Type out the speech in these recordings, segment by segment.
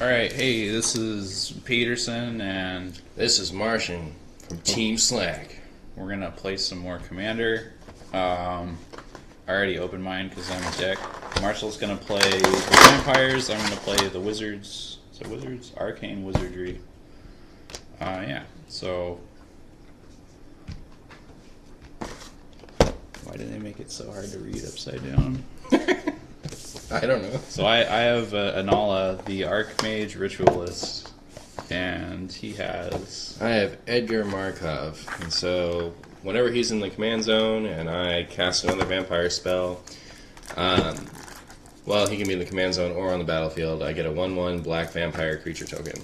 Alright, hey, this is Peterson, and This is Martian from Team Slack. we're gonna play some more Commander. I already opened mine because I'm a dick. Marshall's gonna play the Vampires, I'm gonna play the Wizards. Is it Wizards? Arcane Wizardry. Yeah, so... Why did they make it so hard to read upside down? I don't know. So I have Anala, the Archmage Ritualist, and he has... I have Edgar Markov, and so whenever he's in the command zone and I cast another vampire spell, well, he can be in the command zone or on the battlefield, I get a 1/1 black vampire creature token.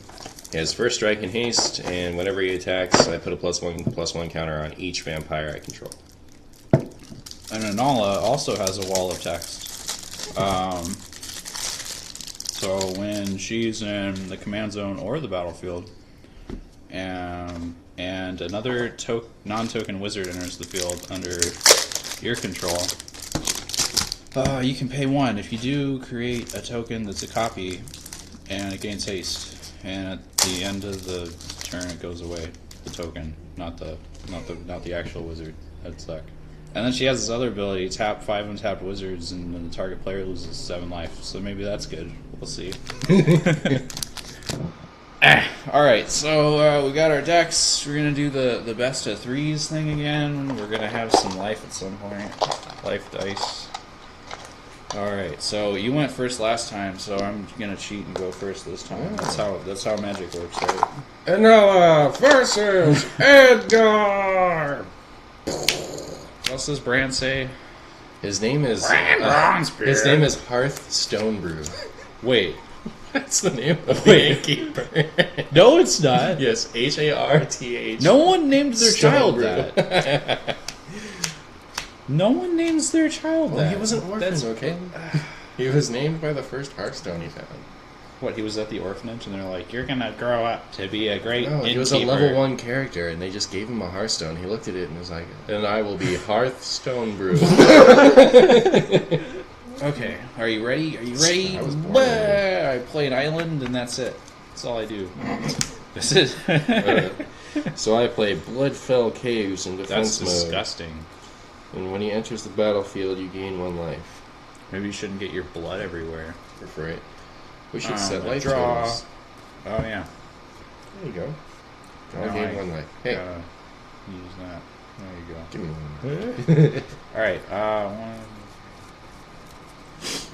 He has first strike and haste, and whenever he attacks, I put a +1/+1 counter on each vampire I control. And Anala also has a wall of text. So when she's in the command zone or the battlefield, and another non-token wizard enters the field under your control, you can pay 1. If you do, create a token that's a copy, and it gains haste. And at the end of the turn, it goes away. The token, not the actual wizard. That'd suck. And then she has this other ability, tap 5 untapped wizards, and then the target player loses 7 life. So maybe that's good. We'll see. Alright, so we got our decks. We're going to do the best of 3s thing again. We're going to have some life at some point. Life dice. Alright, so you went first last time, so I'm going to cheat and go first this time. That's how magic works, right? Anala versus Edgar! What's this brand say? His name is His name is Hearth Stonebrew. Wait. That's the name of the innkeeper. No, it's not. Yes, Harth. No one named their child Stonebrew. that. No one names their child Well, that. he was an orphan, okay? He was named by the first Hearthstone he found. What, he was at the orphanage and they're like, you're gonna grow up to be a great No, innkeeper. he was a level 1 character, and they just gave him a Hearthstone. He looked at it and was like, and I will be Hearth Stonebrew. Okay, are you ready? Are you ready? I was born I play an island and that's it. That's all I do. This is... So I play Bloodfell Caves in defense That's mode. disgusting. And when he enters the battlefield, you gain 1 life. Maybe you shouldn't get your blood everywhere. Go for it. We should set life draw. totals. Oh, yeah. There you go. I No, gain 1 life. Hey, use that. There you go. give me 1 life. Alright,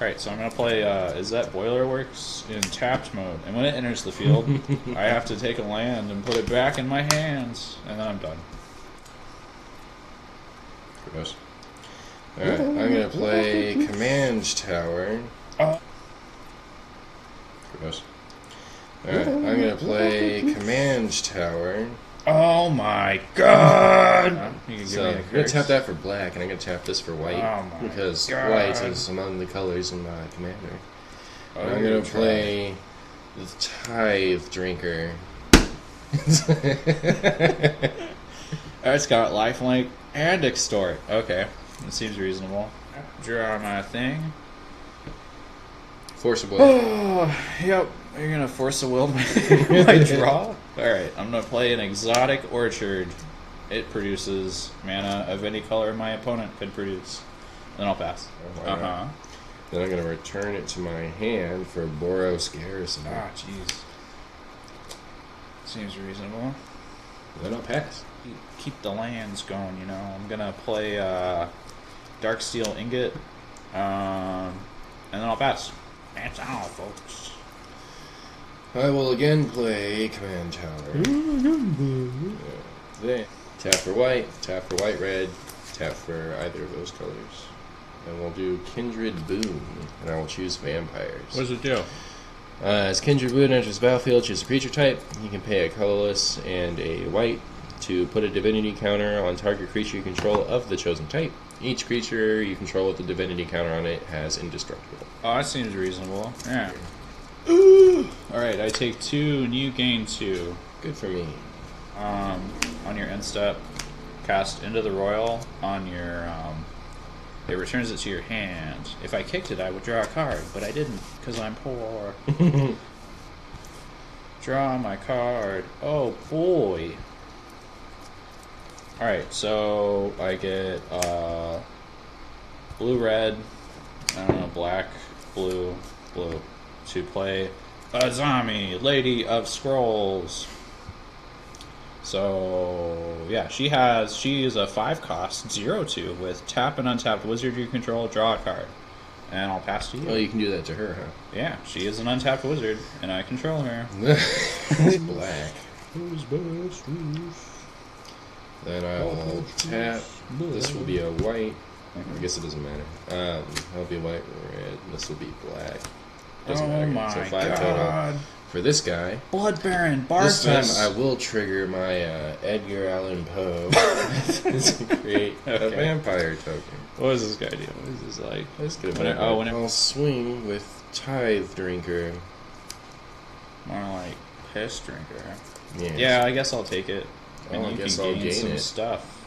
Alright, so I'm going to play, is that Boilerworks in tapped mode? And when it enters the field, I have to take a land and put it back in my hands, and then I'm done. Gross. Alright, I'm going to play Command Tower. Gross. Alright, I'm going to play Command Tower. Oh my god! You can give So me a I'm going to curse. tap that for black, and I'm going to tap this for white. Oh my because God. white is among the colors in my commander. Oh, And I'm you're going to play the Tithe Drinker. It's got lifelink and extort. Okay, that seems reasonable. Draw my thing. Force a will. Oh, yep. You're gonna force a will my draw. Alright, I'm gonna play an exotic orchard. It produces mana of any color my opponent could produce. Then I'll pass. Then I'm going to return it to my hand for Boros Garrison. Ah, jeez. Seems reasonable. Then I'll pass. Keep the lands going, you know. I'm gonna play Darksteel Ingot, and then I'll pass. That's all, folks. I will again play Command Tower. There. Tap for white red, tap for either of those colors. And we'll do Kindred Boon, and I will choose Vampires. What does it do? As Kindred Boon enters the battlefield, choose a creature type. You can pay a colorless and a white to put a divinity counter on target creature you control of the chosen type. Each creature you control with the divinity counter on it has indestructible. Oh, that seems reasonable. Yeah. Ooh. Alright, I take 2 and you gain 2. Good for me. On your end step, cast Into the Royal on your, it returns it to your hand. If I kicked it, I would draw a card, but I didn't, because I'm poor. Draw my card. Oh boy. Alright, so I get blue, red, I don't know, black, blue, blue, to play Azami, Lady of Scrolls. So, yeah, she is a 5-cost, 0/2, with tap and untapped wizard you control, draw a card. And I'll pass to you. Oh, you can do that to her, huh? Yeah, she is an untapped wizard, and I control her. It's black. Then I will tap. This will be a white. I guess it doesn't matter. That'll be white or red. This will be black. Doesn't matter. My so 5 God. total. For this guy, Blood Baron, Barthas. this time I will trigger my Edgar Allan Poe to create a vampire token. What does this guy do? What is this like? Let's get a When I'll swing with Tithe Drinker. More like Piss Drinker. Yes. Yeah, I guess I'll take it. And I you guess can I'll gain gain some it. stuff.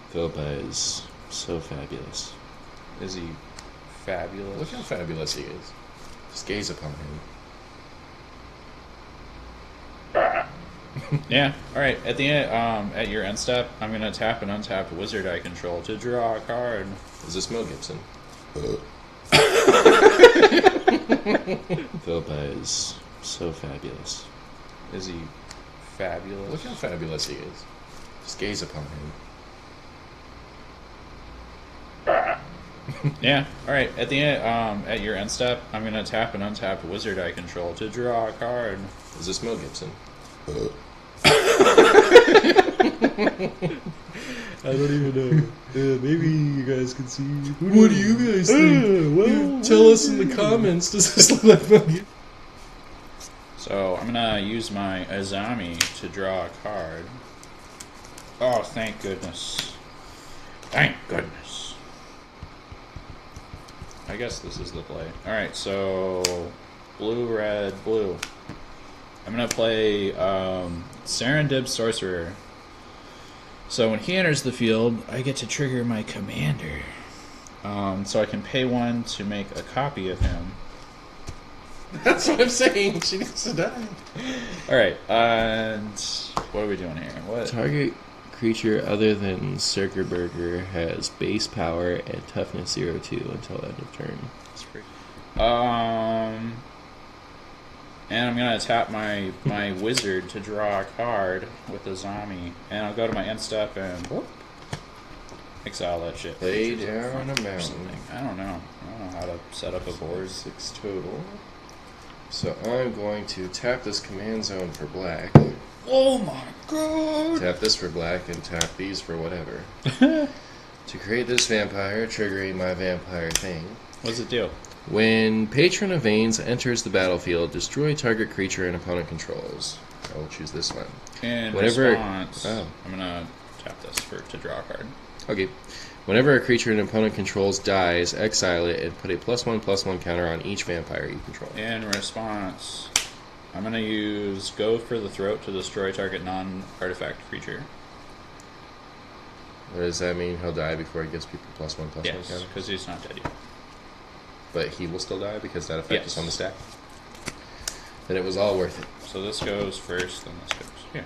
Philippa is so fabulous. Is he fabulous? Look how fabulous he is. Just gaze upon him. Yeah. All right. At the end, at your end step, I'm gonna tap an untapped wizard I control to draw a card. Is this Mel Gibson? Philippa is so fabulous. Is he fabulous? Look how fabulous he is. Just gaze upon him. Yeah. All right. At the end, at your end step, I'm gonna tap an untapped wizard I control to draw a card. Is this Mel Gibson? I don't even know. Maybe you guys can see. What do you guys think? Well, Tell us in the comments. Does this look like Mel Gibson? So I'm gonna use my Azami to draw a card. Oh, thank goodness! Thank goodness! I guess this is the play. All right, so blue, red, blue. I'm gonna play Serendib Sorcerer. So when he enters the field, I get to trigger my commander. So I can pay 1 to make a copy of him. That's what I'm saying. She needs to die. Alright, and what are we doing here? What? Target creature other than Cirkerberger has base power and toughness 0/2 until end of turn. That's pretty. And I'm gonna tap my wizard to draw a card with a Azami, and I'll go to my end step and whoop, exile that shit. Lay Features up down front a or mountain. something. I don't know how to set up a board. 6 total. So I'm going to tap this command zone for black. Oh my god! Tap this for black and tap these for whatever. To create this vampire, triggering my vampire thing. What does it do? When Patron of Veins enters the battlefield, destroy target creature and opponent controls. I will choose this one. In Whenever- response, oh. I'm gonna tap this to draw a card. Okay. Whenever a creature an opponent controls dies, exile it and put a +1/+1 counter on each vampire you control. In response, I'm gonna use Go for the Throat to destroy target non-artifact creature. What does that mean? He'll die before he gives people +1/+1 Yes, counter? because he's not dead yet. But he will still die because that effect Yes. is on the stack? Then it was all worth it. So this goes first, then this goes here.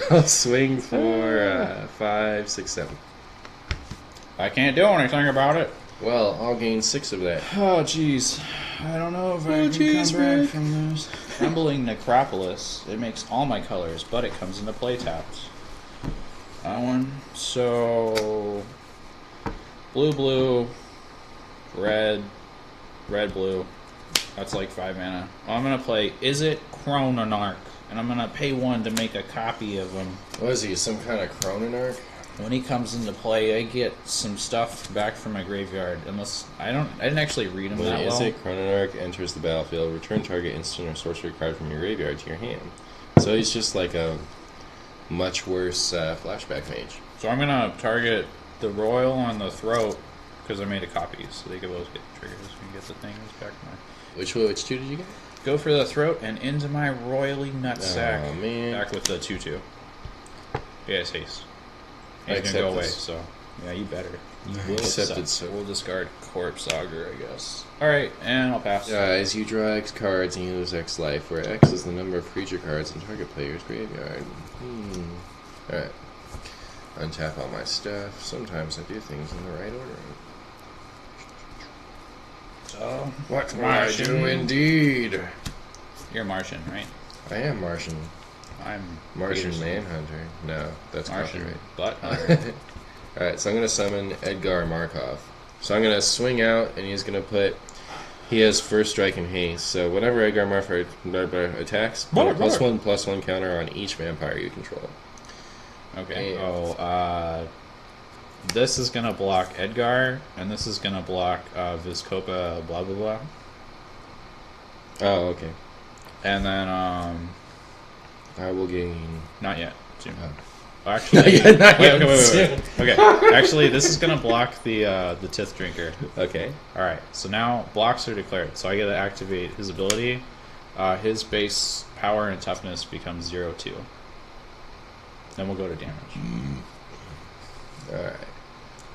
I'll swing for 5, 6, 7. I can't do anything about it. Well, I'll gain 6 of that. Oh, jeez. I don't know if I can come back from this. Crumbling Necropolis. It makes all my colors, but it comes into play tapped. That one. So, blue, blue, red, red, blue. That's like 5 mana. I'm going to play Is It Chrononarch, and I'm going to pay 1 to make a copy of him. What is he, some kind of Chrononarch? When he comes into play, I get some stuff back from my graveyard. Unless I didn't actually read him When that well. Is It Chrononarch enters the battlefield, return target instant or sorcery card from your graveyard to your hand. So he's just like a much worse flashback mage. So I'm gonna target the Royal on the Throat because I made a copy, so they can both get triggers and get the things back. Which 2 did you get? Go for the Throat and into my Royally Nutsack. Oh, man. Back with the 2/2. He has haste. He's accept gonna go away. this. So Yeah, you better. You will Accepted, accept. sir. We'll discard Corpse Augur, I guess. Alright, and I'll pass. Guys, you draw X cards and you lose X life, where X is the number of creature cards in target player's graveyard. Alright. Untap all my stuff. Sometimes I do things in the right order. So, What will I do indeed? you're Martian, right? I am Martian. I'm Martian Peterson. Manhunter. No, that's Martian copyright. Butt Hunter. Alright, so I'm going to summon Edgar Markov. So I'm going to swing out, and he's going to put... He has first strike and haste, so whenever Edgar Markov attacks, put a +1/+1 counter on each vampire you control. Okay. And- This is gonna block Edgar, and this is gonna block Viscopa blah blah blah. Oh, okay. And then I will gain... not yet. Soon. Oh. Actually, Not yet, wait. Okay, actually, this is gonna block the Tith Drinker. Okay. All right. So now blocks are declared. So I get to activate his ability. His base power and toughness becomes 0/2. Then we'll go to damage. Alright.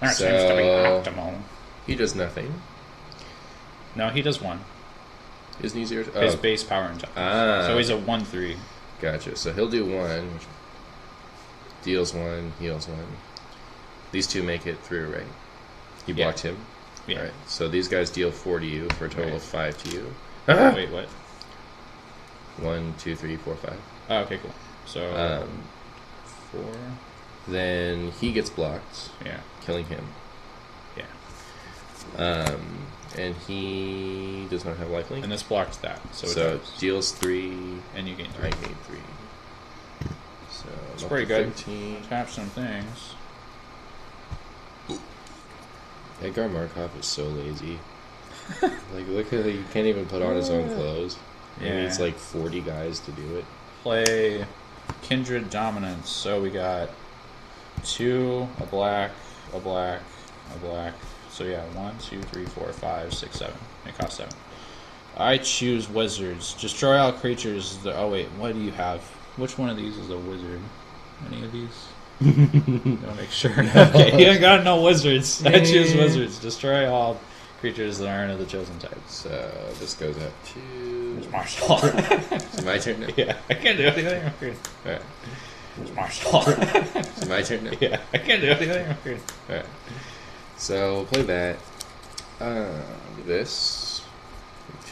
That seems to be optimal. He does nothing. No, he does 1. Isn't he 0? His base power and toughness. Ah. So he's a 1/3. Gotcha. So he'll do 1, which deals 1, heals 1. These two make it through, right? You Yeah. blocked him? Yeah. Alright. So these guys deal 4 to you for a total of 5 to you. Wait, what? 1, 2, 3, 4, 5. Oh, okay, cool. So 4. Then he gets blocked, Yeah. killing him. Yeah. And he does not have lifelink. And this blocks that. So, So it it does. deals 3. And you gain I 3. gain 3. So It's I'm up pretty to good. 13. Tap some things. Edgar Markov is so lazy. Like, look at he can't even put on his own clothes. He Yeah. needs like 40 guys to do it. Play Kindred Dominance. So we got 2, a black, a black, a black. So yeah, 1, 2, 3, 4, 5, 6, 7. It costs 7. I choose wizards. Destroy all creatures. Oh wait, what do you have? Which one of these is a wizard? Any of these? Don't make sure. Okay, you ain't got no wizards. I choose wizards. Destroy all creatures that aren't of the chosen type. So this goes up to... It's Marshall. It's my turn now? Yeah, I can't do anything. I'm weird. Alright. It's Marshall. It's my turn now? Yeah, I can't do anything. I'm weird. Alright. So we'll play that. This.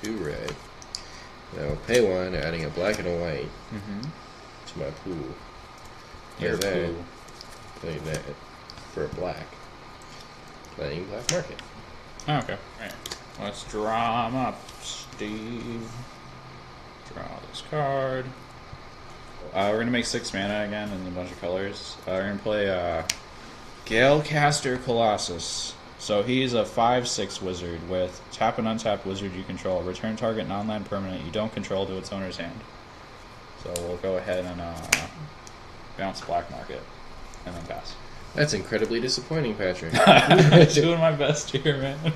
2 red. Now we'll pay 1, adding a black and a white to my pool. Your Play that. pool. Play that for a black. Playing black market. Oh, okay. Alright. Let's draw 'em up, Steve. Draw this card. We're going to make 6 mana again in a bunch of colors. We're going to play Galecaster Colossus. So he's a 5/6 wizard with tap and untap wizard you control. Return target non-land permanent you don't control to its owner's hand. So we'll go ahead and bounce black market and then pass. That's incredibly disappointing, Patrick. Doing my best here, man.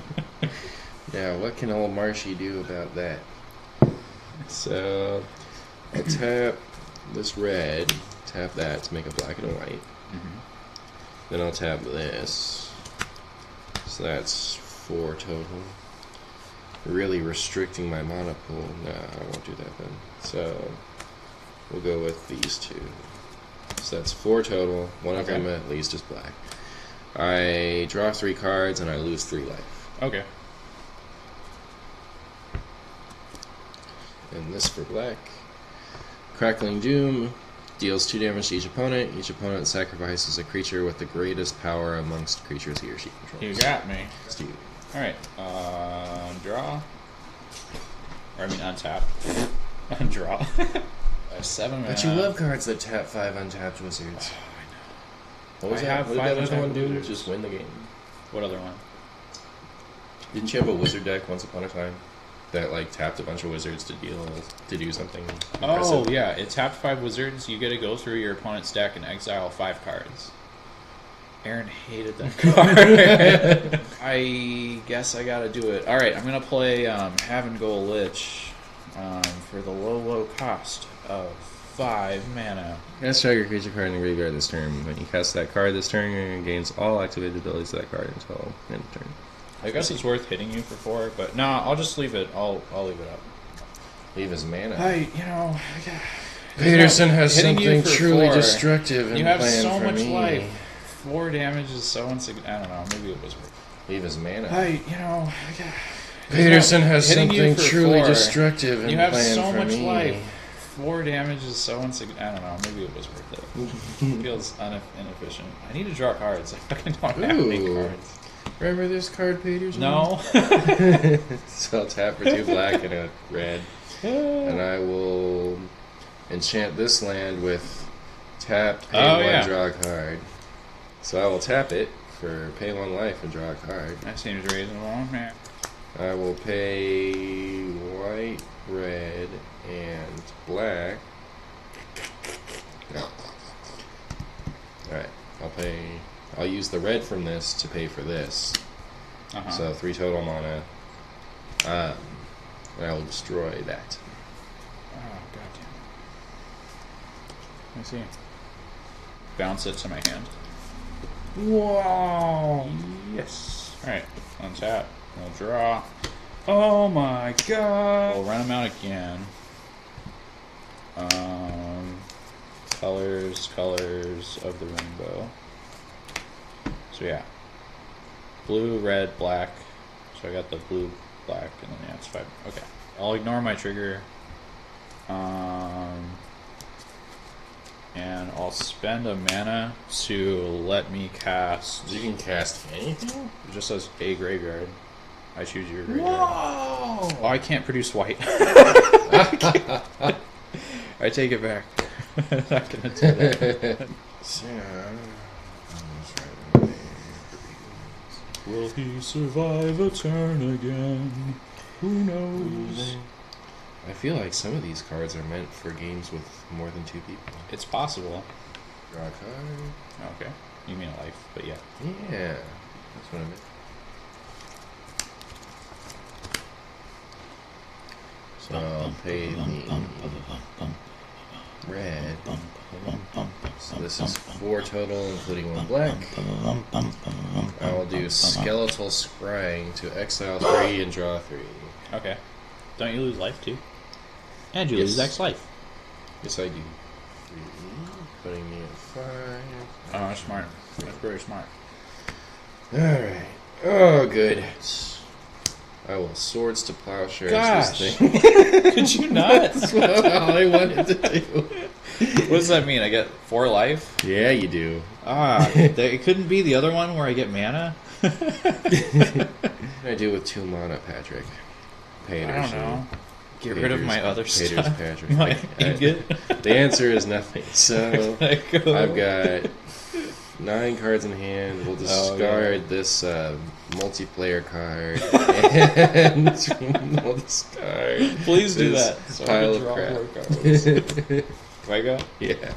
Now, what can old Marshy do about that? So, I'll tap this red, tap that to make a black and a white. Then I'll tap this. So that's 4 total. Really restricting my mana pool. No, I won't do that then. So, we'll go with these 2. So that's 4 total. One of them at least is black. I draw 3 cards and I lose 3 life. Okay. And this for black. Crackling Doom deals 2 damage to each opponent. Each opponent sacrifices a creature with the greatest power amongst creatures he or she controls. You got me. It's you. Alright. Draw. Or I mean untap. Draw. I have 7 mana. But you love cards that tap 5 untapped wizards. What was I that? have What did 5 that other one untapped do? wizards. Just win the game. What other one? Didn't you have a wizard deck once upon a time that like tapped a bunch of wizards to do something impressive? Oh, yeah. It tapped 5 wizards. You get to go through your opponent's deck and exile 5 cards. Aaron hated that card. I guess I gotta do it. Alright, I'm gonna play Have and Go Lich for the low cost of 5 mana. Cast target creature card in the graveyard this turn. When you cast that card this turn, it gains all activated abilities of that card until end of turn. I guess it's worth hitting you for 4, but no, I'll just leave it. I'll leave it up. Leave his mana. Peterson has hitting you something for truly 4. destructive in You have plan so for much me. life. 4 damage is so insignificant. I don't know. Maybe it was worth it. Leave his mana. Peterson has hitting you something for truly 4. destructive in You have plan so for much me. life. 4 damage is so insignificant. I don't know. Maybe it was worth it. It feels inefficient. I need to draw cards. I fucking don't have any Ooh. cards. Remember this card, Peterson? No. So I'll tap for 2 black and a red. And I will enchant this land with tap, pay 1, draw a card. So I will tap it for pay 1 life and draw a card. That seems reasonable. Yeah. I will pay white, red, and black. No. Alright, I'll use the red from this to pay for this. So 3 total mana. And I will destroy that. Oh, goddamn. Let me see. Bounce it to my hand. Wow. Yes. Alright, untap. We'll draw. Oh my god. We'll run them out again. Colors of the rainbow. So yeah. Blue, red, black. So I got the blue, black, and then yeah, it's 5. Okay. I'll ignore my trigger. And I'll spend a mana to let me cast. You can cast anything? It just says a graveyard. I choose your graveyard. Whoa! Oh, I can't produce white. I take it back. I'm not gonna do that. Will he survive a turn again? Who knows? I feel like some of these cards are meant for games with more than 2 people. It's possible. Draw a card. Okay. You mean a life, but yeah. Yeah, that's what I meant. So I'll pay the red. So this is 4 total, including 1 black. I will do Skeletal Scrying to exile 3 and draw 3. Okay. Don't you lose life too? And you Yes. lose X life. Yes, I do. 3, putting me at 5. Oh, that's smart. That's very smart. Alright. Oh, good. I will Swords to Plowshares Gosh. this thing. Could you not? That's all I wanted to do. What does that mean? I get 4 life? Yeah, you do. It couldn't be the other one where I get mana? What can I do with 2 mana, Patrick? Painters. I don't know. Get rid of my other Painters, stuff. Patrick. My ingot. The answer is nothing. So I go? I've got 9 cards in hand. We'll discard this multiplayer card, and we'll discard. Please do this that. So I pile can of draw crap. more cards. Do I go? Yeah.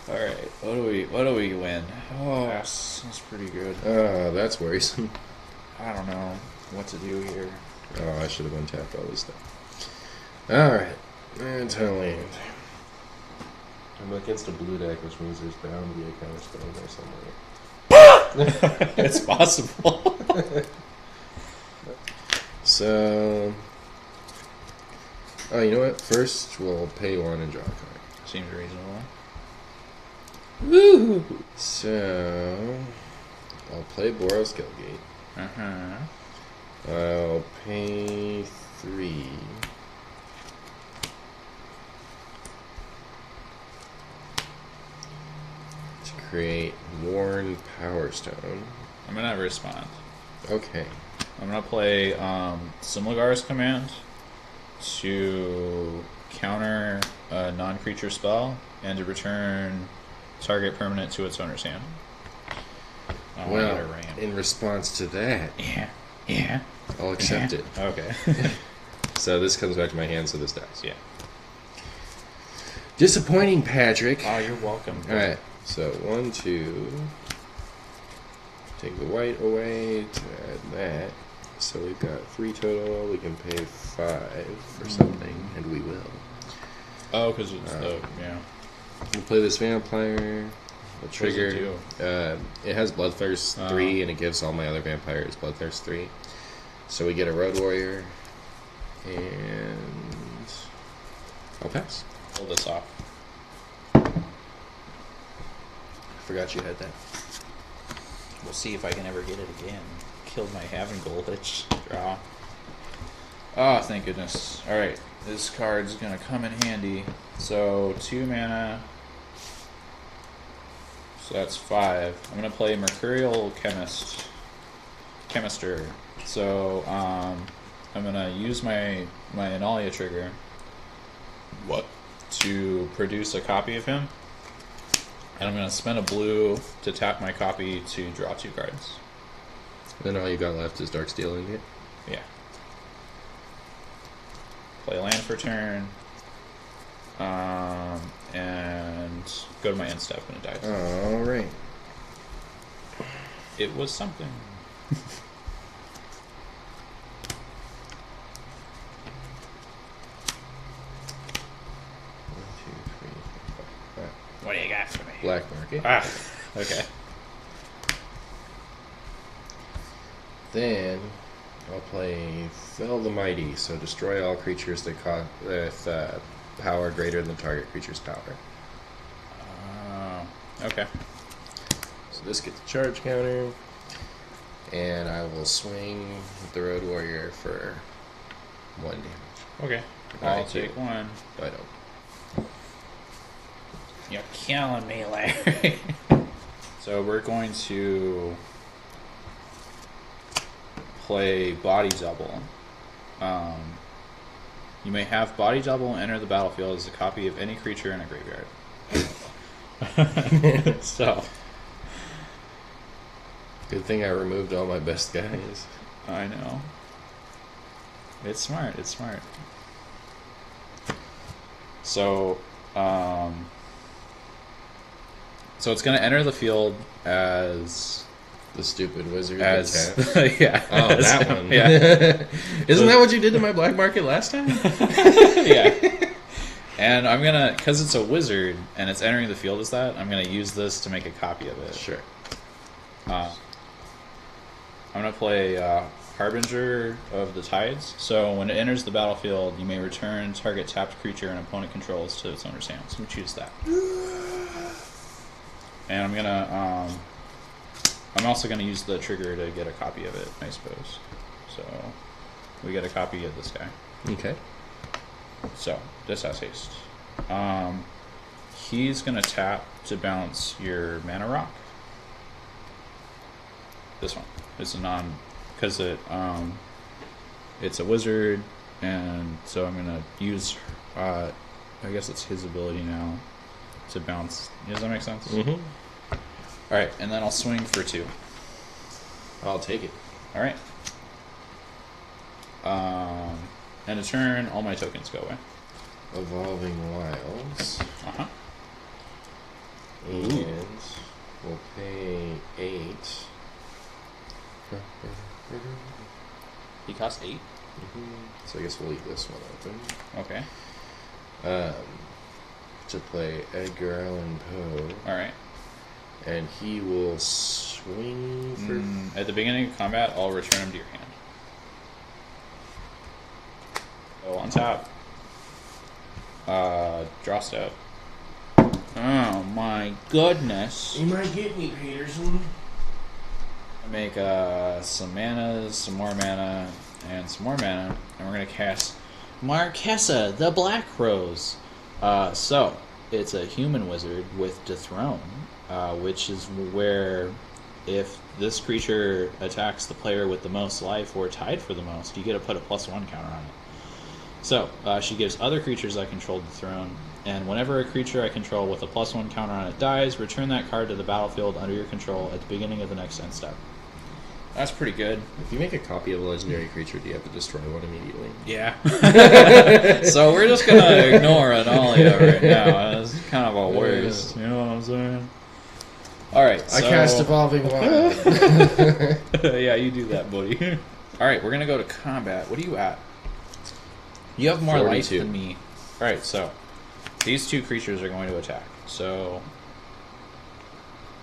All right. What do we win? Oh, that's pretty good. That's worrisome. I don't know what to do here. Oh, I should have untapped all this stuff. Alright. Anti-land. I'm against a blue deck, which means there's bound to be a counterspell there somewhere. It's possible. So... Oh, you know what? First, we'll pay 1 and draw a card. Seems reasonable. Woo! So... I'll play Boros Guildgate. Uh-huh. I'll pay 3. To create Worn Power Stone. I'm gonna respond. Okay. I'm gonna play Simulgar's command to counter a non-creature spell and to return target permanent to its owner's hand. I wanna get a Well, ramp. in response to that, Yeah. I'll accept it. Okay. So this comes back to my hand, so this dies. Yeah. Disappointing, Patrick. Oh, you're welcome. Alright, so 1, 2. Take the white away to add that. So we've got 3 total. We can pay 5 for something, and we will. Oh, because it's yeah. You play this vampire. The What does trigger. it It has Bloodthirst 3, and it gives all my other vampires Bloodthirst 3. So we get a Road Warrior, and I'll pass. Pull this off. Forgot you had that. We'll see if I can ever get it again. Killed my Having Golditch. Draw. Oh, thank goodness. Alright, this card's gonna come in handy. So, 2 mana. So that's 5. I'm gonna play Mercurial Chemister. So, I'm gonna use my Analia trigger. What? To produce a copy of him. And I'm gonna spend a blue to tap my copy to draw 2 cards. Then all you got left is Darksteel Ingot. Yeah. Play land for turn. And go to my end step when it dies. Alright. It was something. 1, 2, 3, 4, 5. What do you got for me? Black market. Ah, okay. Then I'll play Fell the Mighty, so destroy all creatures that with power greater than target creature's power. Okay. So this gets a charge counter, and I will swing with the Road Warrior for 1 damage. Okay. I I'll do. take 1. I don't. You're killing me, Larry. So we're going to play Body Double. You may have Body Double enter the battlefield as a copy of any creature in a graveyard. So, Good thing I removed all my best guys. I know. It's smart, it's smart. So, so it's going to enter the field as... The stupid wizard. As... Cat. yeah. Oh, as- that one. Yeah. Isn't that what you did to my black market last time? Yeah. And I'm going to... Because it's a wizard, and it's entering the field as that, I'm going to use this to make a copy of it. Sure. I'm going to play Harbinger of the Tides. So when it enters the battlefield, you may return target tapped creature an opponent controls to its owner's hand. So we choose that. And I'm going to... I'm also going to use the trigger to get a copy of it, I suppose. So we get a copy of this guy. Okay. So this has haste. He's going to tap to bounce your mana rock. This one. It's a non... Because it's a wizard, and so I'm going to use... I guess it's his ability now to bounce. Does that make sense? Mm-hmm. Alright, and then I'll swing for 2. I'll take it. Alright. And a turn, all my tokens go away. Evolving Wilds. Uh-huh. And we'll pay 8. He costs 8. So I guess we'll leave this one open. Okay. To play Edgar Allan Poe. Alright. And he will swing for... At the beginning of combat, I'll return him to your hand. So on top, draw step. Oh my goodness! You might get me, Peterson. I make some mana, some more mana, and some more mana, and we're gonna cast Marquesa, the Black Rose. So it's a human wizard with Dethrone, which is where if this creature attacks the player with the most life or tied for the most, you get to put a +1 counter on it. So she gives other creatures I control Dethrone, and whenever a creature I control with a +1 counter on it dies, return that card to the battlefield under your control at the beginning of the next end step. That's pretty good. If you make a copy of a legendary creature, do you have to destroy one immediately? Yeah. So we're just going to ignore Analia right now. It's kind of a worst. You know what I'm saying? Alright, so... I cast Evolving Wild. Yeah, you do that, buddy. Alright, we're going to go to combat. What are you at? You have more life 42. than me. Alright, so these two creatures are going to attack. So,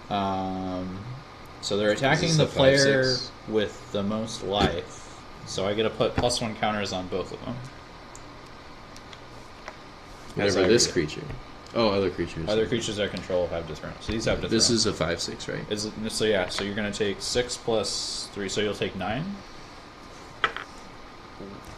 so they're attacking the player 5/6? with the most life. So I get to put +1 counters on both of them. Whatever this creature. Oh, other creatures. Other creatures I control have different. So these have different. This is a 5/6, right? Is it, so yeah. So you're going to take 6 plus 3. So you'll take 9.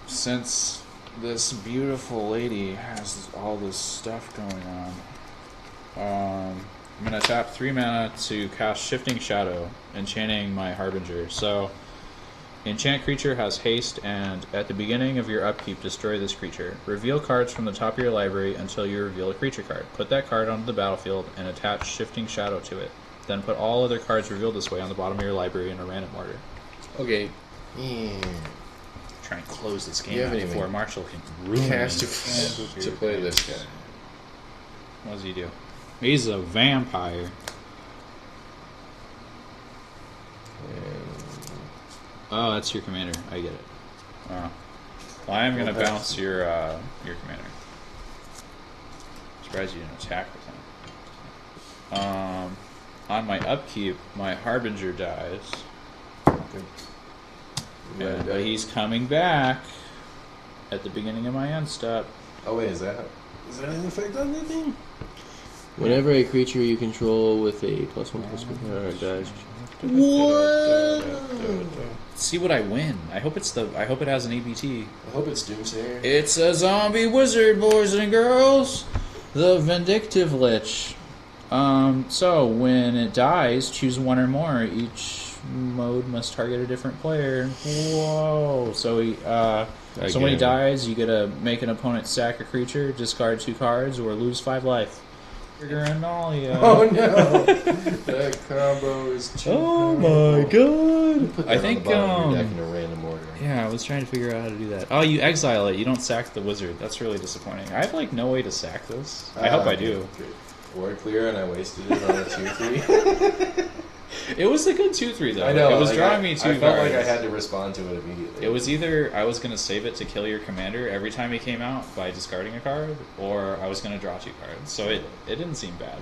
Since this beautiful lady has all this stuff going on, I'm going to tap 3 mana to cast Shifting Shadow, enchanting my Harbinger. So, enchant creature has haste, and at the beginning of your upkeep, destroy this creature. Reveal cards from the top of your library until you reveal a creature card. Put that card onto the battlefield and attach Shifting Shadow to it. Then put all other cards revealed this way on the bottom of your library in a random order. Okay. Try and close this game You out haven't before even Marshall can ruin Cast me. to play this guy. What does he do? He's a vampire. Oh, that's your commander. I get it. Oh. Well, I am going to bounce your commander. Surprised you didn't attack with him. On my upkeep, my Harbinger dies. But he's coming back at the beginning of my end step. Oh wait, is that an effect on anything? Whenever a creature you control with a +1/+1 dies. What? See what I win. I hope it has an ABT. I hope it's Doomsayer. It's a zombie wizard, boys and girls. The Vindictive Lich. So when it dies, choose one or more. Each mode must target a different player. Whoa! So when he dies, you get to make an opponent sack a creature, discard 2 cards, or lose 5 life. Trigger Analia. Oh no! That combo is too. Oh my god! Put that I on think the bottom of your deck in a random order. Yeah, I was trying to figure out how to do that. Oh, you exile it. You don't sack the wizard. That's really disappointing. I have like no way to sack this. I hope I do. Ward clear, and I wasted it on a 2/3. It was a good 2/3 though. I know. It was like, drawing me 2 I felt cards. like I had to respond to it immediately. It was either I was going to save it to kill your commander every time he came out by discarding a card, or I was going to draw 2 cards. So it didn't seem bad.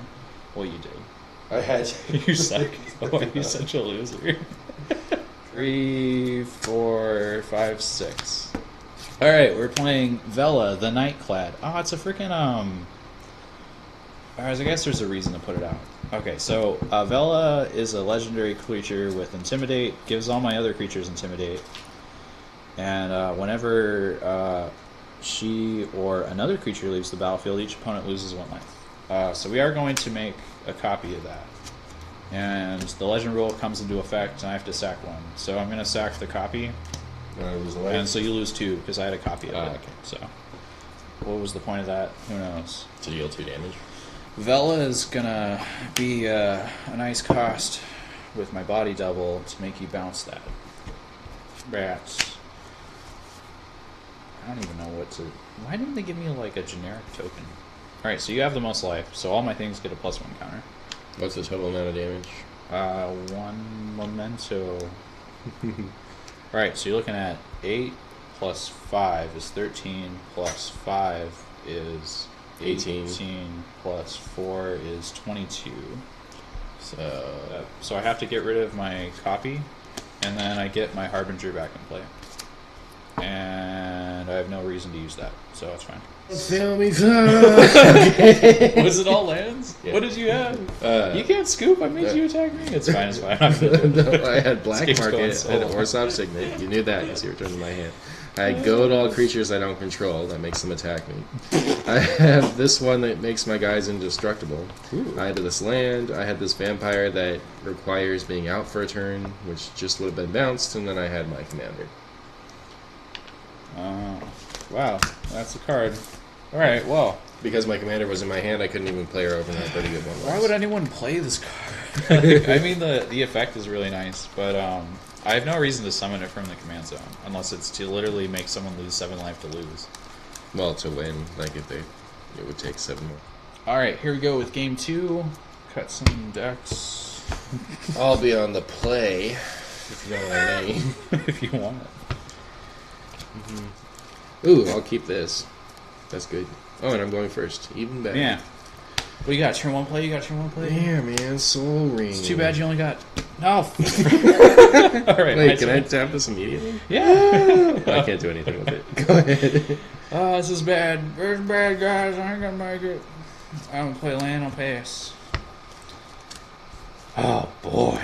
What you did. I had to. You suck. Oh, you such a loser. 3, 4, 5, 6. Alright, we're playing Vela, the Nightclad. Oh, it's a freaking, I guess there's a reason to put it out. Okay, so Vela is a legendary creature with Intimidate, gives all my other creatures Intimidate, and whenever she or another creature leaves the battlefield, each opponent loses 1 life. So we are going to make a copy of that. And the legend rule comes into effect, and I have to sack 1. So I'm going to sack the copy, and so you lose 2, because I had a copy of it. Okay. So what was the point of that? Who knows? To deal 2 damage. Vela is gonna be a nice cost with my body double to make you bounce that. Rats. I don't even know what to... Why didn't they give me like a generic token? Alright, so you have the most life, so all my things get a +1 counter. What's the total amount of damage? 1 memento. Alright, so you're looking at 8 plus 5 is 13, plus 5 is 18 plus 4 is 22. So I have to get rid of my copy, and then I get my Harbinger back in play. And I have no reason to use that, so that's fine. Feel me, Was it all lands? Yeah. What did you have? You can't scoop. I made you attack me. It's fine. It's fine. I'm good. No, I had Black This game's going Market so and long. Orsov Signet. You knew that because you returned to my hand. I goad all creatures I don't control. That makes them attack me. I have this one that makes my guys indestructible. Ooh. I had this land. I had this vampire that requires being out for a turn, which just would have been bounced, and then I had my commander. Wow, that's a card. Alright, well. Because my commander was in my hand, I couldn't even play her over, and I had a pretty good one. Why would anyone play this card? I mean, the effect is really nice, but I have no reason to summon it from the command zone, unless it's to literally make someone lose 7 life to lose. Well, to win, like if it would take 7 more. Alright, here we go with game 2. Cut some decks. I'll be on the play, if you know what I mean. If you want it. Ooh, I'll keep this. That's good. Oh, and I'm going first. Even better. Yeah. What you got? Turn 1 play? You got turn 1 play? Yeah, man. Soul Ring. It's too bad you only got... No. Alright, Wait, can I tap this immediately? Yeah. I can't do anything with it. Go ahead. Oh, this is bad. There's bad, guys. I ain't gonna make it. I don't play land, I'll pass. Oh, boy.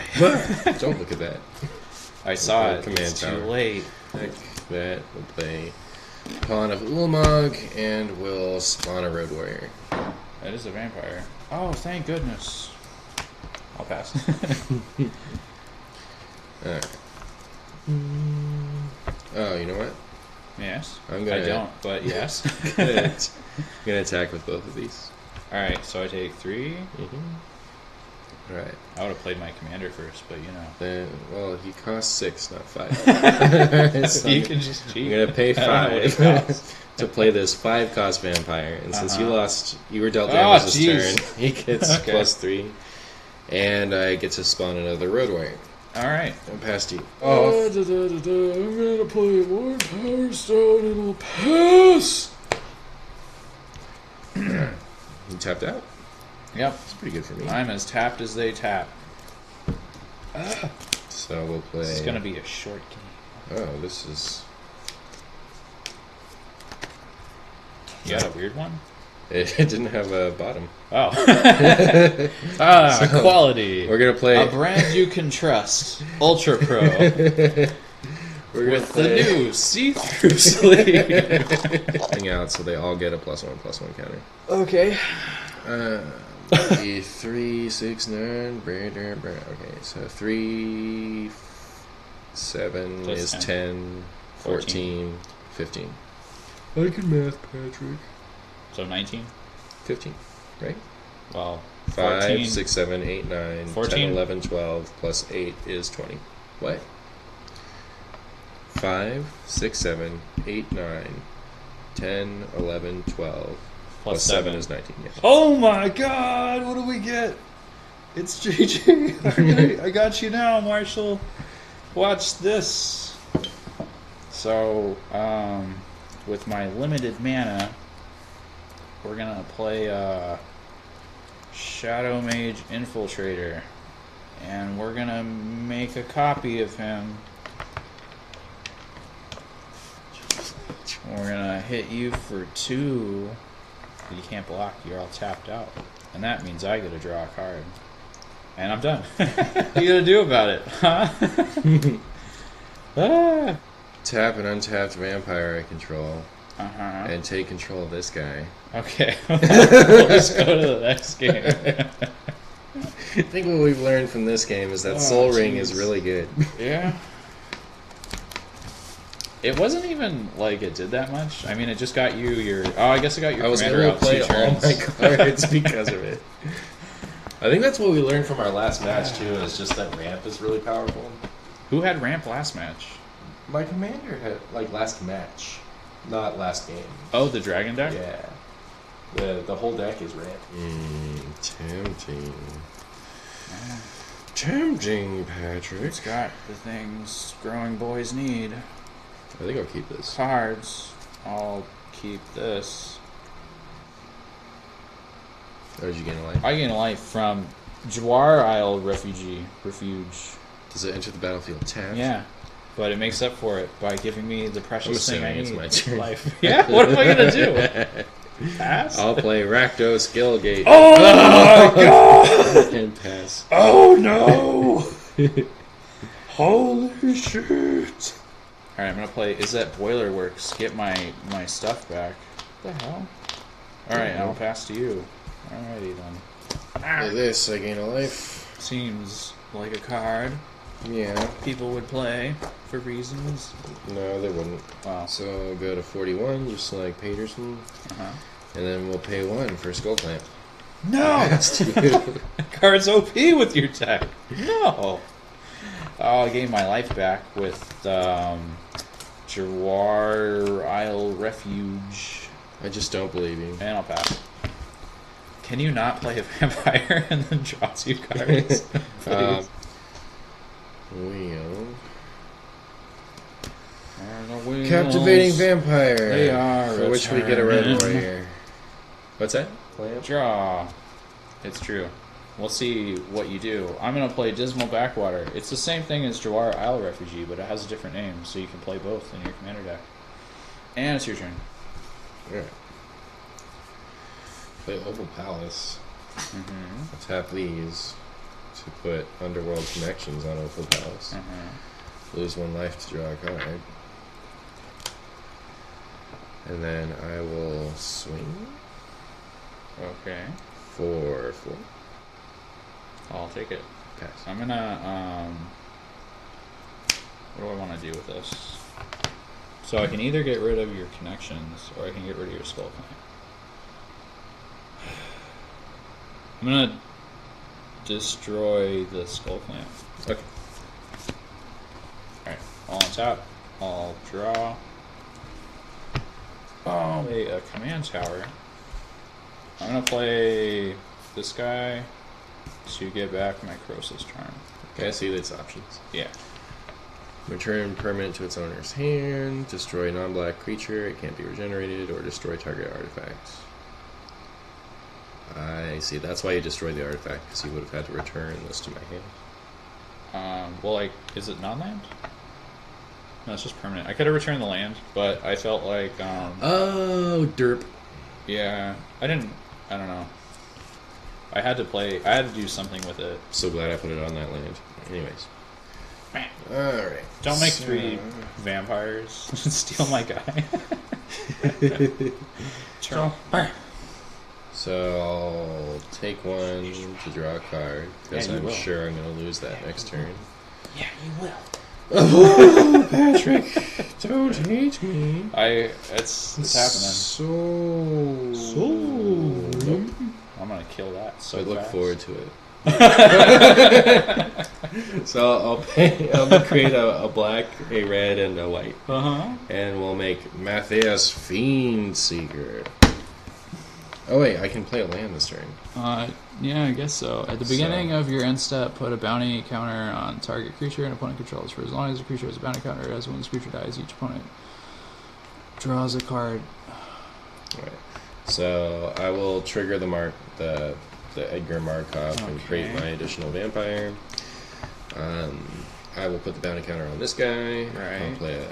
Don't look at that. I saw it. Command It's too tower. late. Like that. We'll play Pawn of Ulamog, and we'll spawn a Road Warrior. That is a vampire. Oh, thank goodness. I'll pass. Alright. Oh, you know what? Yes. I'm gonna- I don't, but yes. I'm gonna attack with both of these. Alright, so I take 3. Alright. I would have played my commander first, but you know. Then, well, he costs 6, not 5. So You can just cheat. I'm gonna pay I don't know what he 5 costs. to play this 5-cost vampire, and since you Uh-huh. lost, you were dealt Oh, damage this jeez. turn. He gets Okay. +3, and I get to spawn another Road Warrior. Alright. I'm past you. I'm gonna play one Power Stone and I'll pass. You tapped out. Yep. That's pretty good for me. I'm as tapped as they tap. So we'll play. This is gonna be a short game. Oh, this is. You got a weird one? It didn't have a bottom. Oh. So, quality. We're gonna play. A brand you can trust. Ultra Pro. We're gonna With the play new see-through sleeve. Hang out, so they all get a +1/+1 counter. Okay. 3, 6, 9. Okay, so 3, 7 Plus is 10. 10, 14, 15. I can math, Patrick. So 19? 15, right? Well, 5, 14. 6, 7, 8, 9, 14. 10, 11, 12, plus 8 is 20. What? 5, 6, 7, 8, 9, 10, 11, 12, plus 7 is 19. Yes. Oh my god, what do we get? It's JJ. Alright, I got you now, Marshall. Watch this. So, with my limited mana, we're gonna play Shadow Mage Infiltrator. And we're gonna make a copy of him. We're gonna hit you for 2. You can't block, you're all tapped out. And that means I get to draw a card. And I'm done. What are you gonna do about it, huh? Ah. Tap an untapped vampire I control Uh-huh. and take control of this guy. Okay. Let's go to the next game. I think what we've learned from this game is that Oh, Soul Ring jeez. is really good. Yeah. It wasn't even like it did that much. I mean, it just got you your... Oh, I guess it got your I was commander able to out 2 play all turns. my cards because of it. I think that's what we learned from our last match too. Is just that ramp is really powerful. Who had ramp last match? My commander had like last match, not last game. Oh, the dragon deck? Yeah. The whole deck is ramp. Tempting. Tempting, Patrick. It's got the things growing boys need. I think I'll keep this. Cards. I'll keep this. Or did you gain a life? I gain a life from Jawar Isle Refuge. Does it enter the battlefield tapped? Yeah. But it makes up for it by giving me the I'm precious thing I assuming it's need. my turn. Life. Yeah? What am I gonna do? Pass? I'll play Rakdos Skillgate. Oh my god! And pass. Oh no! Holy shit! Alright, I'm gonna play Is That Boiler Works? Get my stuff back. What the hell? Alright, I'll pass to you. Alrighty then. With this, I gain a life. Seems like a card Yeah. people would play for reasons. No, they wouldn't. Wow. So I'll go to 41, just like Peterson. Uh-huh. And then we'll pay 1 for Skull Clamp. No! Pass to you. Card's OP with your deck. No! Oh, I gained my life back with Jawar Isle Refuge. I just don't believe you. And I'll pass. Can you not play a vampire and then draw 2 cards? Please. Wheel. Are the wheels- Captivating Vampire. They are For which we get a Red returning. Warrior. What's that? Clamp? Draw. It's true. We'll see what you do. I'm going to play Dismal Backwater. It's the same thing as Jawar Isle Refugee, but it has a different name, so you can play both in your commander deck. And it's your turn. Alright. Play Opal Palace. Mm-hmm. Tap these to put Underworld Connections on Opal Palace. Mm-hmm. Lose 1 life to draw a card. And then I will swing. Okay. 4/4. I'll take it. Pass. I'm gonna, what do I want to do with this? So I can either get rid of your connections, or I can get rid of your Skull Clamp. I'm gonna destroy the Skull Clamp. Okay. Alright, all on top. I'll draw. Oh, play a command tower. I'm gonna play this guy to get back my Croesus Charm. Okay, I see its options. Yeah. Return permanent to its owner's hand. Destroy non-black creature. It can't be regenerated, or destroy target artifact. I see. That's why you destroyed the artifact, because you would have had to return this to my hand. Well, like, is it non-land? No, it's just permanent. I could have returned the land, but I felt like, Oh, derp. yeah, I don't know. I had to do something with it. So glad I put it on that land. Anyways. Alright. Don't make 3 vampires steal my guy. Turn. So I'll take 1 to draw a card, because Yeah, you I'm will. sure I'm going to lose that next turn. Yeah, you will. Oh, Patrick, don't hate me. It's happening. So I'm gonna kill that. So I look fast. forward to it. So I'll create a black, a red, and a white, and we'll make Matthias Fiend Seeker. Oh wait, I can play a land this turn. Yeah, I guess so. At the beginning of your end step, put a bounty counter on target creature and opponent controls. For as long as the creature has a bounty counter, as when this creature dies, each opponent draws a card. Alright. So I will trigger the Edgar Markov and create my additional vampire. I will put the bounty counter on this guy. Right. I'll play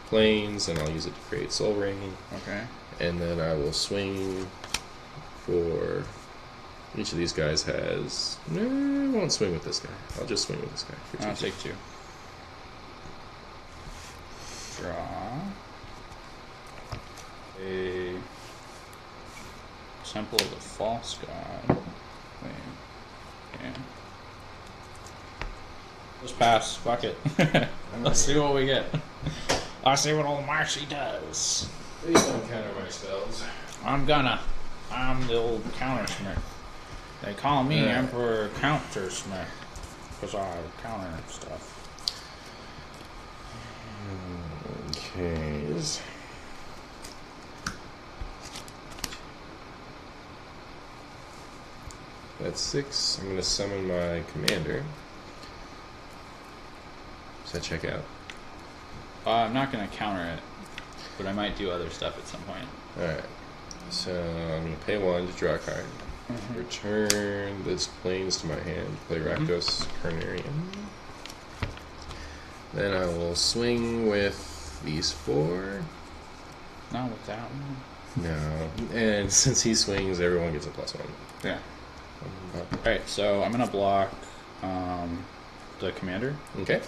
Plains, and I'll use it to create Soul Ring. Okay. And then I will swing for... Each of these guys has... No, I won't swing with this guy. I'll just swing with this guy. For I'll 2/2. take 2. Draw. A Temple of the False God. Wait. Yeah. Just pass. Fuck it. Let's see what we get. Let's see what old Marcy does. Please don't counter my spells. I'm the old countersmith. They call me Emperor Countersmith because I counter stuff. Okay. That's 6. I'm going to summon my commander. Does that check out? I'm not going to counter it, but I might do other stuff at some point. Alright. So I'm going to pay 1 to draw a card. Return this Plains to my hand. Play Rakdos Carnarian. Then I will swing with these 4. Not with that one. No. And since he swings, everyone gets a +1. Yeah. Alright, so I'm going to block the commander. Okay.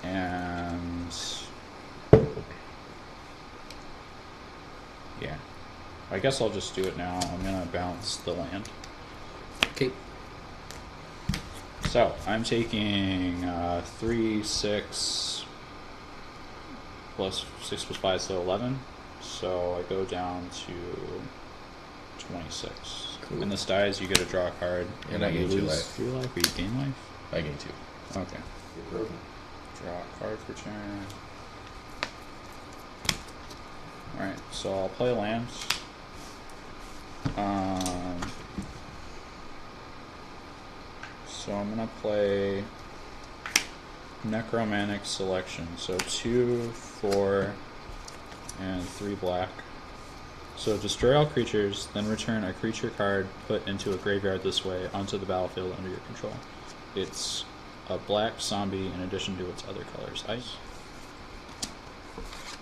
And yeah, I guess I'll just do it now. I'm gonna bounce the land. Okay. So I'm taking 3, 6 plus 6 plus 5, so 11. So I go down to 26. Cool. When this dies, you get to draw a card, And I gain 2 lose life. 3 life, or you gain life. I gain 2. Okay. Draw a card for turn. Alright, so I'll play land. So I'm gonna play Necromantic Selection. So 2, 4, and 3 black. So destroy all creatures, then return a creature card put into a graveyard this way onto the battlefield under your control. It's a black zombie in addition to its other colors. Ice.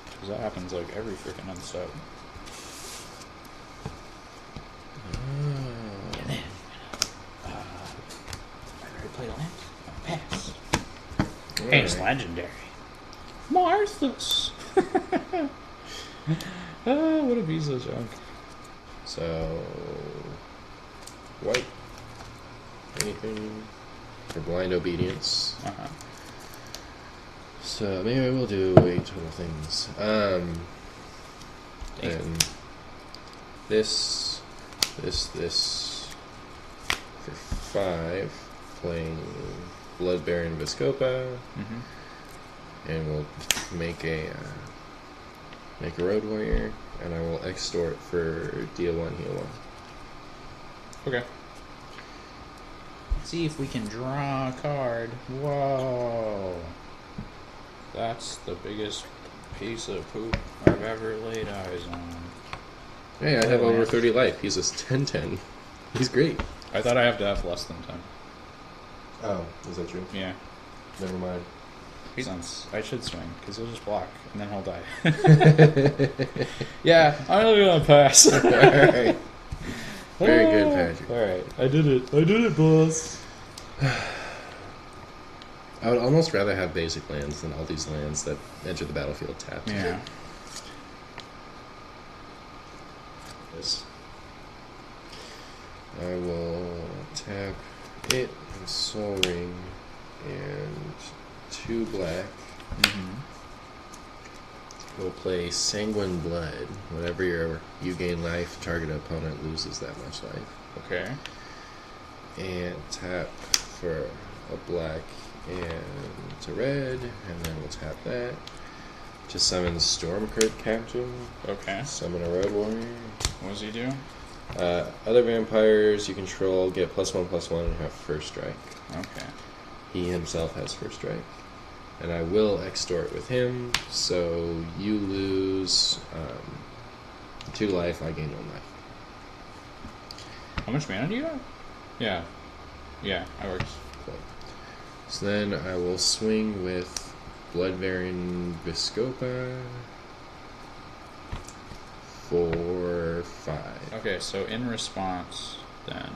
Because that happens like every freaking unstep. And then, I already played a land. Pass. Pass legendary. Marthas. What a piece of junk. So, white. Anything for blind obedience. Uh-huh. So maybe I will do 8 total things. And this for 5, playing Blood Baron Viscopa, and we'll make a Road Warrior, and I will extort for deal 1, heal 1. Okay. Let's see if we can draw a card. Whoa. That's the biggest piece of poop I've ever laid eyes on. Hey, I have over 30 life. He's a 10/10. He's great. I thought I have to have less than 10. Oh, is that true? Yeah. Never mind. Since I should swing, because he'll just block, and then he'll die. Yeah, I'm gonna pass. Alright. Very good, Patrick. Alright, I did it, boss. I would almost rather have basic lands than all these lands that enter the battlefield tapped. Yeah. This. I will tap it and Soul Ring and 2 black. We'll play Sanguine Blood. Whenever you gain life, target opponent loses that much life. Okay. And tap for a black and a red, and then we'll tap that to summon Stormcurt Captain. Okay. Summon a Road Warrior. What does he do? Other vampires you control get +1/+1 and have first strike. Okay. He himself has first strike. And I will extort with him, so you lose 2 life, I gain 1 life. How much mana do you have? Yeah. Yeah, that works. Cool. So then I will swing with Blood Baron Viscopa for 5. Okay, so in response, then,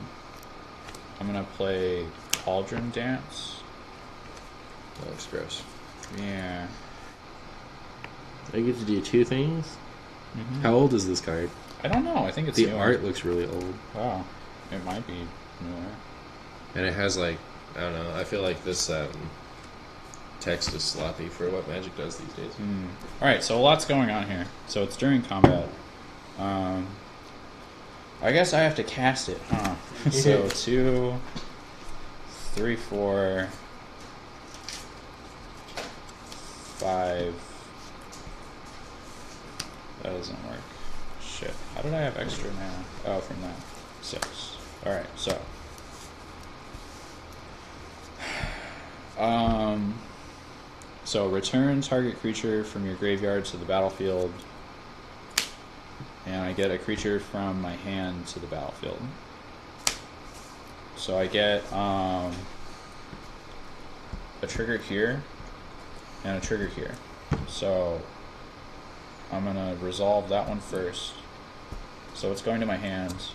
I'm gonna play Cauldron Dance. That looks gross. Yeah. I get to do 2 things? How old is this card? I don't know. I think it's The newer. art looks really old. Wow. It might be newer. And it has like, I don't know, I feel like this text is sloppy for what Magic does these days. Alright, so a lot's going on here. So it's during combat. I guess I have to cast it, huh? So 2, 3, 4, 5. That doesn't work. Shit. How did I have extra mana? Oh, from that. 6. Alright, so. So return target creature from your graveyard to the battlefield. And I get a creature from my hand to the battlefield. So I get a trigger here and a trigger here. So I'm gonna resolve that one first. So it's going to my hands.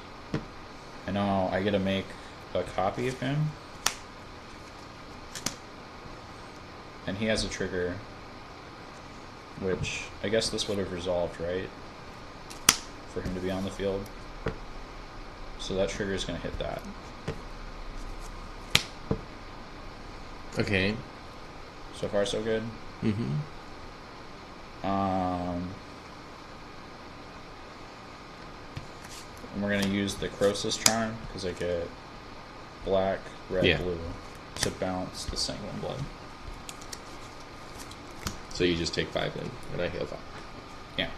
And now I get to make a copy of him. And he has a trigger, which I guess this would have resolved, right? For him to be on the field. So that trigger is going to hit that. Okay. So far, so good. Mm-hmm. And we're going to use the Croesus Charm, because I get black, red, blue, to bounce the Sanguine Blood. So you just take 5 then, and I heal 5. Yeah.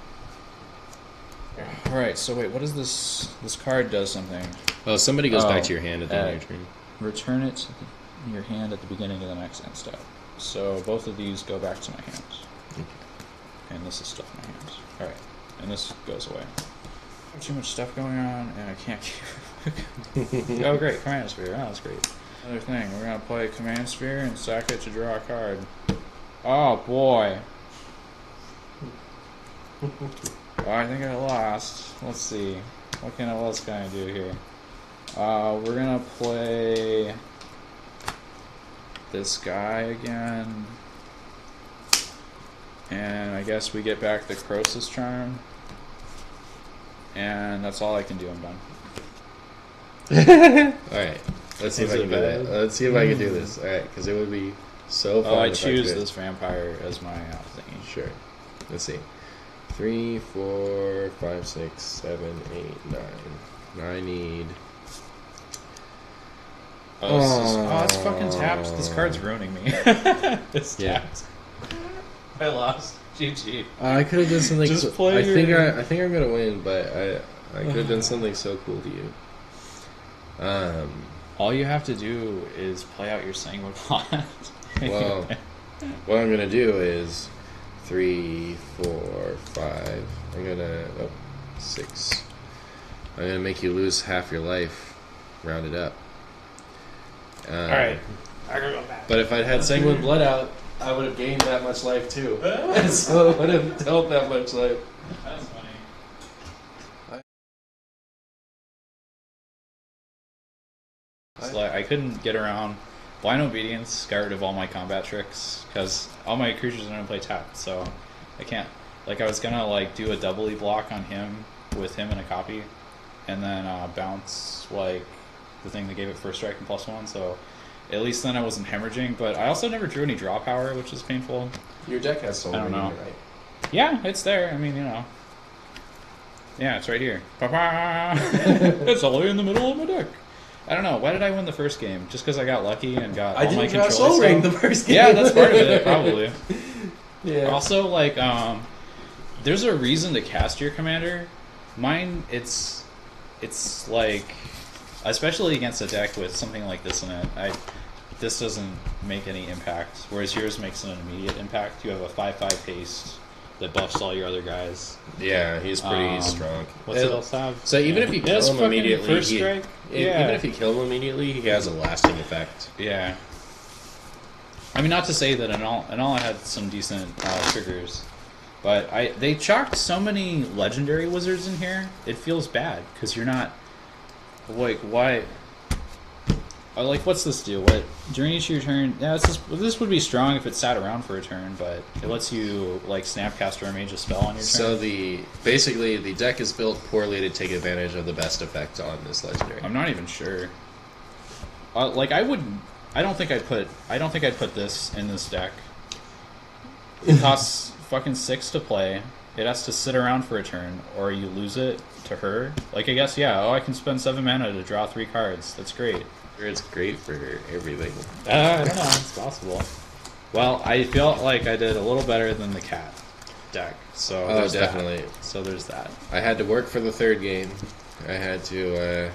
Alright, so wait, what is this? This card does something. Oh, somebody goes back to your hand at the end of your turn. Return it to your hand at the beginning of the next end step. So both of these go back to my hands. Okay. And this is still in my hands. Alright, and this goes away. Too much stuff going on, and I can't keep... Oh, great. Command Sphere. Oh, that's great. Another thing. We're going to play Command Sphere and sack it to draw a card. Oh, boy. Oh, I think I lost. Let's see. What else can I do here? We're going to play this guy again. And I guess we get back the Croesus Charm. And that's all I can do. I'm done. Alright. Let's see if I can do that. Let's see if I can do this. Alright, because it would be so fun. Oh, I choose this vampire as my thingy. Sure. Let's see. 3, 4, 5, 6, 7, 8, 9. I need... Oh, it's fucking tapped. This card's ruining me. It's tapped. I lost. GG. I could have done something. Just play I think I'm gonna win, but I could have done something so cool to you. All you have to do is play out your Sanguine Blast. Well, what I'm gonna do is 3, 4, 5. I'm gonna 6. I'm gonna make you lose half your life. Round it up. All right. I gotta go back. But if I'd had Sanguine Blood out, I would have gained that much life too. So it would have dealt that much life. That's funny. I couldn't get around Blind Obedience, got rid of all my combat tricks, because all my creatures are going to play tapped, so I can't. Like, I was going to like do a doubly block on him with him and a copy, and then bounce like the thing that gave it first strike and +1, so at least then I wasn't hemorrhaging, but I also never drew any draw power, which is painful. Your deck has soul. I don't know. Right? Yeah, it's there. I mean, you know. Yeah, it's right here. It's all in the middle of my deck. I don't know. Why did I win the first game? Just because I got lucky and got all my control Soul Ring the first game. Yeah, that's part of it, probably. Yeah. Also, like, there's a reason to cast your commander. Mine, it's like, especially against a deck with something like this in it, this doesn't make any impact, whereas yours makes an immediate impact. You have a 5/5 haste that buffs all your other guys. Yeah, he's pretty strong. What's it else have? So even if you kill him immediately, first strike? Even if you kill him immediately, he has a lasting effect. Yeah. I mean, not to say that in all I had some decent triggers, but they chalked so many legendary wizards in here. It feels bad because you're not like why. Like, what's this do? What during each of your turn? Yeah, this would be strong if it sat around for a turn, but it lets you like Snapcaster or Mage a spell on your turn. So basically the deck is built poorly to take advantage of the best effect on this legendary. I'm not even sure. Like I don't think I'd put this in this deck. It costs fucking 6 to play. It has to sit around for a turn, or you lose it to her. Like, I guess, yeah. Oh, I can spend 7 mana to draw 3 cards. That's great. It's great for everything. I don't know. It's possible. Well, I felt like I did a little better than the cat deck. So there's definitely. So there's that. I had to work for the third game. I had to.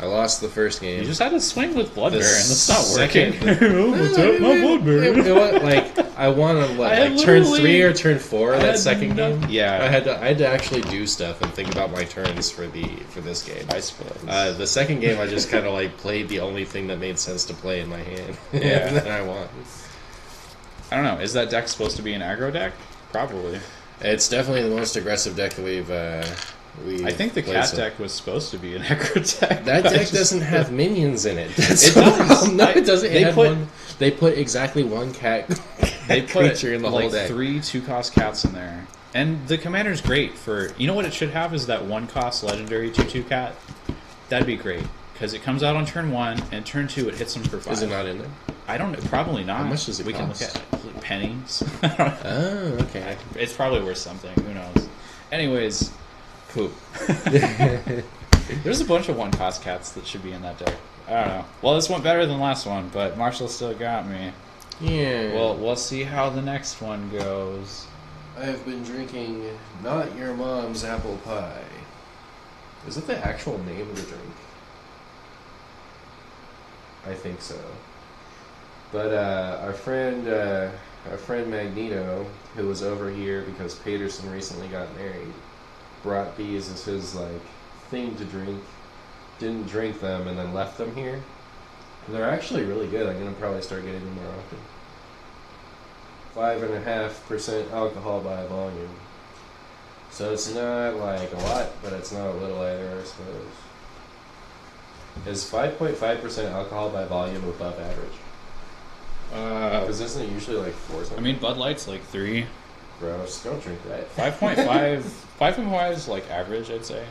I lost the first game. You just had to swing with Blood Baron. That's not working. What's up, my Blood Baron? It was like I won on turn 3 or turn 4 that second game. Yeah, I had to actually do stuff and think about my turns for this game. I suppose. The second game I just kind of like played the only thing that made sense to play in my hand. Yeah, and then I won. I don't know. Is that deck supposed to be an aggro deck? Probably. It's definitely the most aggressive deck that we've I think the cat deck was supposed to be an aggro deck. That deck doesn't have minions in it. It does. No, it doesn't. They put exactly one cat creature in the whole deck. 3 2-cost cats in there. And the commander's great for... You know what it should have is that 1-cost legendary 2/2 cat. That'd be great. Because it comes out on turn 1, and turn 2 it hits them for 5. Is it not in there? I don't know. Probably not. How much does it cost? We can look at it. Pennies. Oh, okay. It's probably worth something. Who knows? Anyways... Poop. There's a bunch of 1-cost cats that should be in that deck. I don't know. Well, this went better than last one, but Marshall still got me. Yeah. Well, we'll see how the next one goes. I have been drinking Not Your Mom's Apple Pie. Is that the actual name of the drink? I think so. But our friend Magneto, who was over here because Peterson recently got married, brought these as his like thing to drink, didn't drink them, and then left them here. And they're actually really good. I'm gonna probably start getting them more often. 5.5% alcohol by volume. So it's not like a lot, but it's not a little either, I suppose. Is 5.5% alcohol by volume above average? Because isn't it usually like 4 something? I mean, Bud Light's like 3. Gross. Don't drink that. 5.5. 5.5 is like average, I'd say.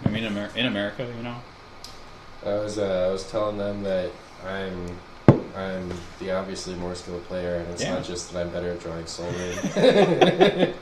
I mean, in America, you know. I was telling them that I'm the obviously more skilled player, and it's Yeah. not just that I'm better at drawing soul ring.